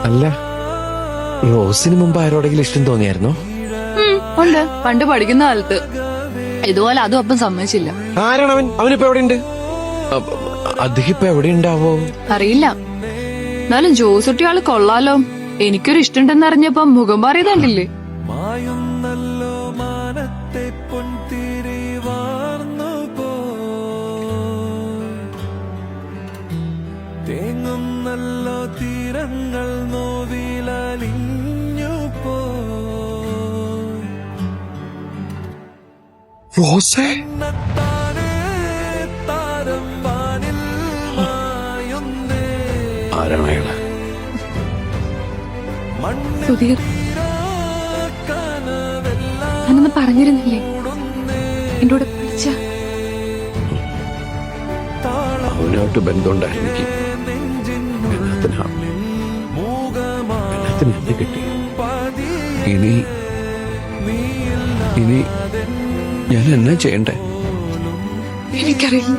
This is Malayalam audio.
അല്ല, റോസിന് മുമ്പ് ആരോടെങ്കിലും ഇഷ്ടം തോന്നിയായിരുന്നോ? ഉണ്ട്, പണ്ട് പഠിക്കുന്ന കാലത്ത്. ഇതുപോലെ അതും അപ്പം സമ്മതിച്ചില്ല. ആരാണ് അവൻ? അവനിപ്പോ എവിടെയുണ്ട്? അദ്ദേഹം ഇപ്പൊ എവിടെ ഉണ്ടാവോ? അറിയില്ല. എന്നാലും ജോസുട്ടി ആള് കൊള്ളാലോ. എനിക്കൊരു ഇഷ്ടമുണ്ടെന്ന് അറിഞ്ഞപ്പോ മുഖം പറയുന്നുണ്ടില്ലേ. മായുന്നല്ലോ മാനത്തെ പൊൻതിരി വാർന്നു പോ, തേങ്ങുന്നല്ലോ തീരങ്ങൾ നോവിലലിഞ്ഞു പോ. റോസേ, താരം വാനിൽ മായുന്നേ. ആരാണ് അയാള്? സുധീർ, ഞാനൊന്ന് പറഞ്ഞിരുന്നില്ലേ എന്റെ കൂടെ പഠിച്ച. അവനായിട്ട് ബന്ധമുണ്ടായിരുന്നെങ്കിൽ എല്ലാത്തിനും എന്നെ കിട്ടി. ഇനി ഞാൻ എന്നാ ചെയ്യണ്ടേ? എനിക്കറിയില്ല.